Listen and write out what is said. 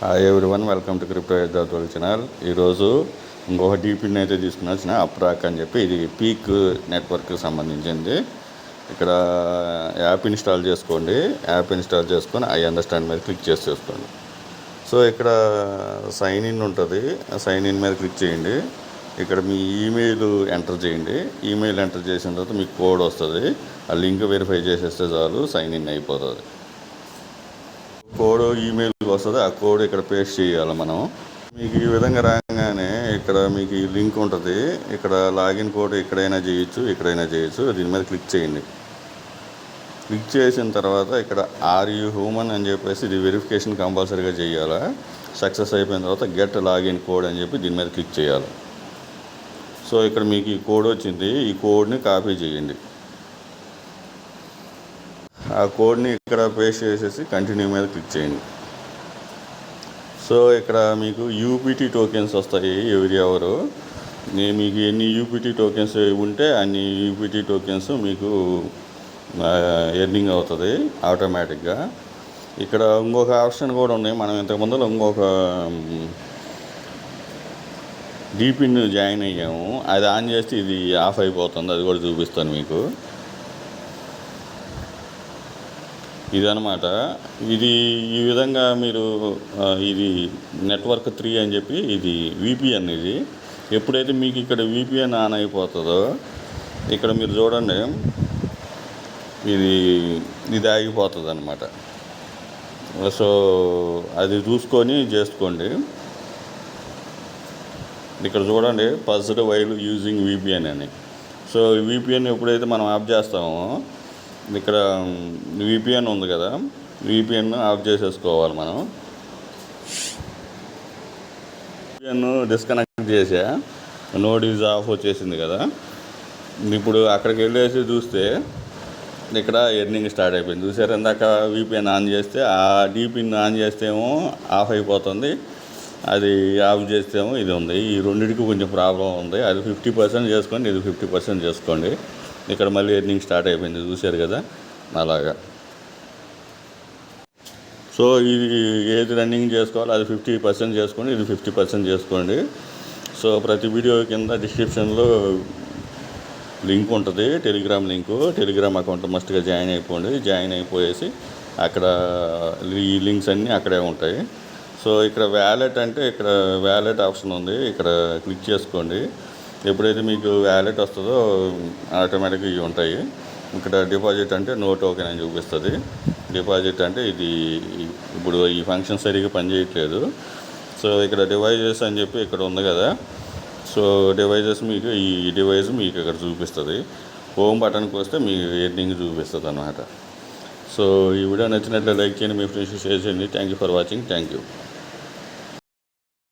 Hi everyone, welcome to crypto exam channel. ఈరోజు ఇంకొక డీపిన్ అయితే తీసుకుని అప్రాక్ అని చెప్పి, ఇది పీక్ నెట్వర్క్కి సంబంధించింది. ఇక్కడ యాప్ ఇన్స్టాల్ చేసుకోండి. యాప్ ఇన్స్టాల్ చేసుకొని ఐ అండర్స్టాండ్ మీద క్లిక్ చేసుకోండి. సో ఇక్కడ సైన్ ఇన్ ఉంటుంది. సైన్ ఇన్ మీద క్లిక్ చేయండి. ఇక్కడ మీ ఈమెయిల్ ఎంటర్ చేయండి. ఈమెయిల్ ఎంటర్ చేసిన తర్వాత మీకు కోడ్ వస్తుంది. ఆ లింక్ వెరిఫై చేసేస్తే చాలు, సైన్ ఇన్ అయిపోతుంది. కోడ్ ఈమెయిల్ వస్తుంది. ఆ కోడ్ ఇక్కడ పేస్ట్ చేయాలి మనం. మీకు ఈ విధంగా రాగానే ఇక్కడ మీకు ఈ లింక్ ఉంటుంది. ఇక్కడ లాగిన్ కోడ్ ఎక్కడైనా చేయొచ్చు. దీని మీద క్లిక్ చేయండి. క్లిక్ చేసిన తర్వాత ఇక్కడ ఆర్ యూ హ్యూమన్ అని చెప్పేసి ఇది వెరిఫికేషన్ కంపల్సరీగా చేయాలి. సక్సెస్ అయిపోయిన తర్వాత గెట్ లాగిన్ కోడ్ అని చెప్పి దీని మీద క్లిక్ చేయాలి. సో ఇక్కడ మీకు ఈ కోడ్ వచ్చింది. ఈ కోడ్ని కాపీ చేయండి. ఆ కోడ్ని ఇక్కడ పేస్ట్ చేసేసి కంటిన్యూ మీద క్లిక్ చేయండి. సో ఇక్కడ మీకు యూపీటీ టోకెన్స్ వస్తాయి ఎవ్రీ అవర్. మీకు ఎన్ని యూపీటీ టోకెన్స్ ఉంటే అన్ని యూపీటీ టోకెన్స్ మీకు ఎర్నింగ్ అవుతుంది ఆటోమేటిక్గా. ఇక్కడ ఇంకొక ఆప్షన్ కూడా ఉన్నాయి. మనం ఇంతకుముందు ఇంకొక డీపిన్ జాయిన్ అయ్యాము. అది ఆన్ చేస్తే ఇది ఆఫ్ అయిపోతుంది. అది కూడా చూపిస్తాను మీకు. ఇదనమాట. ఇది ఈ విధంగా మీరు ఇది నెట్వర్క్ 3 అని చెప్పి, ఇది విపిఎన్. ఇది ఎప్పుడైతే మీకు ఇక్కడ విపిఎన్ ఆన్ అయిపోతుందో ఇక్కడ మీరు చూడండి, ఇది ఆగిపోతుంది అనమాట. సో అది చూసుకొని చేసుకోండి. ఇక్కడ చూడండి, పజ్డ్ వైల్ యూజింగ్ విపిఎన్ అని. సో విపిఎన్ ఎప్పుడైతే మనం ఆఫ్ చేస్తామో ఇక్కడ విపిఎన్ ఉంది కదా, విపిఎన్ ఆఫ్ చేసేసుకోవాలి మనం. విపిఎన్ డిస్కనెక్ట్ చేసా, నోడ్ ఈజ్ ఆఫ్ వచ్చేసింది కదా. ఇప్పుడు అక్కడికి వెళ్ళేసి చూస్తే ఇక్కడ ఎర్నింగ్ స్టార్ట్ అయిపోయింది. చూసారు, ఇందాక విపిఎన్ ఆన్ చేస్తే ఆ డీపిన్ ఆన్ చేస్తేమో ఆఫ్ అయిపోతుంది, అది ఆఫ్ చేస్తేమో ఇది ఉంది. ఈ రెండింటికి కొంచెం ప్రాబ్లం ఉంది. అది 50% చేసుకోండి, ఇది 50% చేసుకోండి. ఇక్కడ మళ్ళీ ఎర్నింగ్ స్టార్ట్ అయిపోయింది. చూశారు కదా, అలాగా. సో ఇది ఏది రన్నింగ్ చేసుకోవాలో అది 50% చేసుకోండి, ఇది 50% చేసుకోండి. సో ప్రతి వీడియో కింద డిస్క్రిప్షన్లో లింక్ ఉంటుంది, టెలిగ్రామ్ లింకు. టెలిగ్రామ్ అకౌంట్ మస్ట్గా జాయిన్ అయిపోండి. జాయిన్ అయిపోయేసి అక్కడ ఈ లింక్స్ అన్నీ అక్కడే ఉంటాయి. సో ఇక్కడ వ్యాలెట్ అంటే ఇక్కడ వ్యాలెట్ ఆప్షన్ ఉంది, ఇక్కడ క్లిక్ చేసుకోండి. ఎప్పుడైతే మీకు వ్యాలెట్ వస్తుందో ఆటోమేటిక్గా ఇవి ఉంటాయి. ఇక్కడ డిపాజిట్ అంటే నో టోకెన్ అని చూపిస్తుంది. డిపాజిట్ అంటే ఇది ఇప్పుడు ఈ ఫంక్షన్ సరిగ్గా పనిచేయట్లేదు. సో ఇక్కడ డివైజెస్ అని చెప్పి ఇక్కడ ఉంది కదా. సో డివైజెస్ మీకు ఈ డివైస్ మీకు ఇక్కడ చూపిస్తుంది. హోమ్ బటన్కి వస్తే మీకు ఎర్నింగ్ చూపిస్తుంది అన్నమాట. సో ఈ వీడియో నచ్చినట్లయితే లైక్ చేయండి, మీ ఫ్రెండ్స్కి షేర్ చేయండి. Thank you for watching. Thank you.